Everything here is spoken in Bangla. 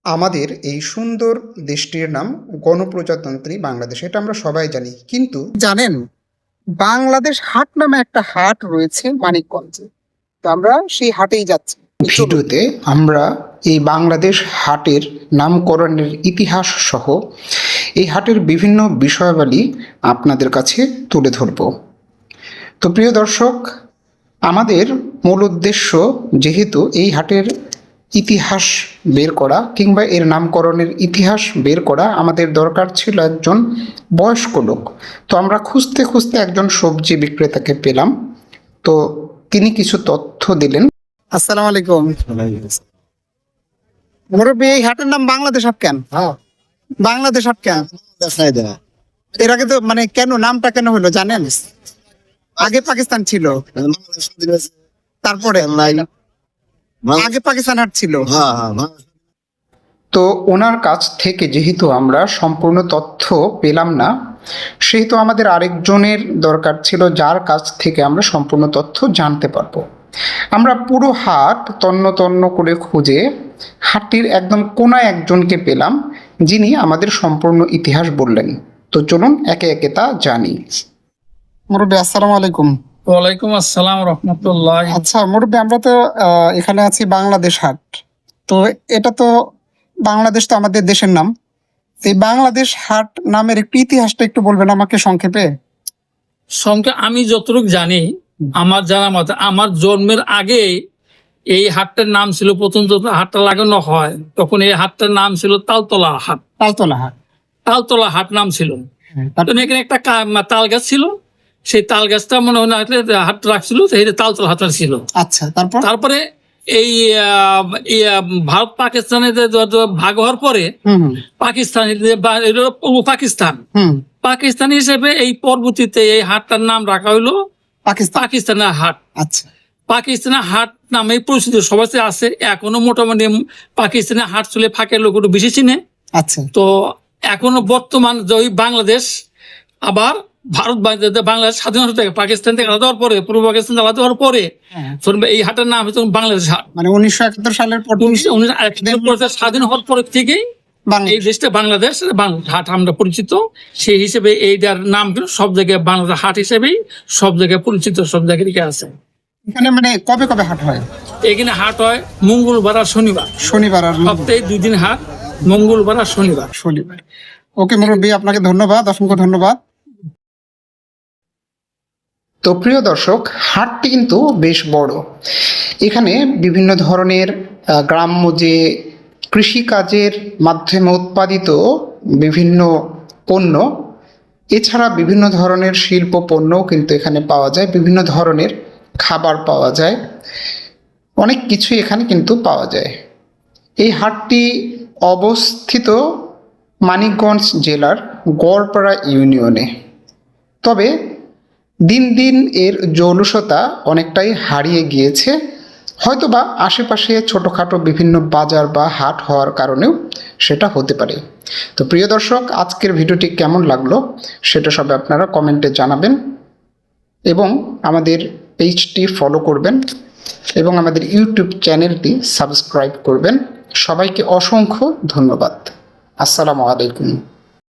আমাদের এই সুন্দর দেশটির নাম গণপ্রজাতন্ত্রী বাংলাদেশ। এটা আমরা সবাই জানি, কিন্তু জানেন বাংলাদেশ হাট নামে একটা হাট রয়েছে মানিকগঞ্জে। তো আমরা সেই হাটেই যাচ্ছি। ভিডিওতে আমরা এই বাংলাদেশ হাটের নামকরণের ইতিহাস সহ এই হাটের বিভিন্ন বিষয়াবলী আপনাদের কাছে তুলে ধরব। তো প্রিয় দর্শক, আমাদের মূল উদ্দেশ্য যেহেতু এই হাটের ইতিহাস বের করা কিংবা এর নামকরণের ইতিহাস বের করা, আমাদের দরকার ছিল একজন বয়স্ক লোক। তো আমরা খুঁজতে খুঁজতে একজন সবজি বিক্রেতাকে পেলাম। তো তিনি কিছু তথ্য দিলেন। আসসালামু আলাইকুম মুরব্বী, এই হাটের নাম বাংলাদেশ হাট কেন? বাংলাদেশ হাট কেন? এর আগে তো কেন নামটা কেন হলো জানেন? আগে পাকিস্তান ছিল, তারপরে আগে পাকিস্তান হাট ছিল। তো ওনার কাছ থেকে যেহেতু আমরা সম্পূর্ণ তথ্য পেলাম না, সেহেতু আমাদের আরেকজনের দরকার ছিল যার কাছ থেকে আমরা সম্পূর্ণ তথ্য জানতে পারবো। আমরা পুরো হাট তন্ন তন্ন করে খুঁজে হাটটির একদম কোনায় একজনকে পেলাম, যিনি আমাদের সম্পূর্ণ ইতিহাস বললেন। তো চলুন একে একে তা জানি। মুরব্বী আসসালামু আলাইকুম। ওয়ালাইকুম আসসালাম রহমতুল্লাহ। আচ্ছা মুরব্বী, আমরা তো এখানে আছি বাংলাদেশ হাট। তো এটা তো বাংলাদেশ তো আমাদের দেশের নাম। এই বাংলাদেশ হাট নামের একটু ইতিহাসটা একটু বলবেন আমাকে সংক্ষেপে? আমি যতটুকু জানি, আমার জানা মতে আমার জন্মের আগে এই হাটটার নাম ছিল, প্রথম যখন হাটটা লাগানো হয় তখন এই হাটটার নাম ছিল তালতলা হাট। তালতলা হাট, তালতলা হাট নাম ছিল। এখানে একটা তাল গাছ ছিল, সেই তাল গাছটা মনে হয় হাট রাখছিল, তালতলা হাট ছিল। আচ্ছা, তারপরে এই ভারত পাকিস্তানের ভাগ হওয়ার পরে পাকিস্তান পূর্ব পাকিস্তান হিসেবে এই পরবর্তীতে এই হাটটার নাম রাখা হইলো পাকিস্তানের হাট। আচ্ছা, পাকিস্তানের হাট নামে পরিচিত সবাই আছে এখনো। মোটামুটি পাকিস্তানের হাট চলে ফাঁকের লোক একটু বেশি চিনে। আচ্ছা, তো এখনো বর্তমান যে বাংলাদেশ, আবার ভারত বাংলাদেশ স্বাধীনতা থেকে পাকিস্তান থেকে আলাদা হওয়ার পরে, পূর্ব পাকিস্তান আলাদা হওয়ার পরে এই হাটের নাম হচ্ছে বাংলাদেশ হাট। 1971 সালের পর, 1971 স্বাধীন হওয়ার পর থেকেই এই দেশটা বাংলাদেশ হাট আমরা পরিচিত। সেই হিসেবে এইটার নাম সব জায়গায় বাংলাদেশ হাট হিসেবেই সব জায়গায় পরিচিত, সব জায়গায় আছে। এখানে কবে কবে হাট হয়? এখানে হাট হয় মঙ্গলবার আর শনিবার। আর সপ্তাহে 2 দিন হাট, মঙ্গলবার আর শনিবার। ওকে মুরব্বী, আপনাকে ধন্যবাদ, অসংখ্য ধন্যবাদ। তো প্রিয় দর্শক, হাটটি কিন্তু বেশ বড়। এখানে বিভিন্ন ধরনের গ্রাম্য যে কৃষিকাজের মাধ্যমে উৎপাদিত বিভিন্ন পণ্য, এছাড়া বিভিন্ন ধরনের শিল্প পণ্যও কিন্তু এখানে পাওয়া যায়, বিভিন্ন ধরনের খাবার পাওয়া যায়, অনেক কিছুই এখানে কিন্তু পাওয়া যায়। এই হাটটি অবস্থিত মানিকগঞ্জ জেলার গড়পাড়া ইউনিয়নে। তবে দিন দিন এর জৌলুসতা অনেকটাই হারিয়ে গিয়েছে, হয়তোবা আশেপাশে ছোটোখাটো বিভিন্ন বাজার বা হাট হওয়ার কারণেও সেটা হতে পারে। তো প্রিয় দর্শক, আজকের ভিডিওটি কেমন লাগলো সেটা সবাই আপনারা কমেন্টে জানাবেন, এবং আমাদের পেজটি ফলো করবেন এবং আমাদের ইউটিউব চ্যানেলটি সাবস্ক্রাইব করবেন। সবাইকে অসংখ্য ধন্যবাদ। আসসালামু আলাইকুম।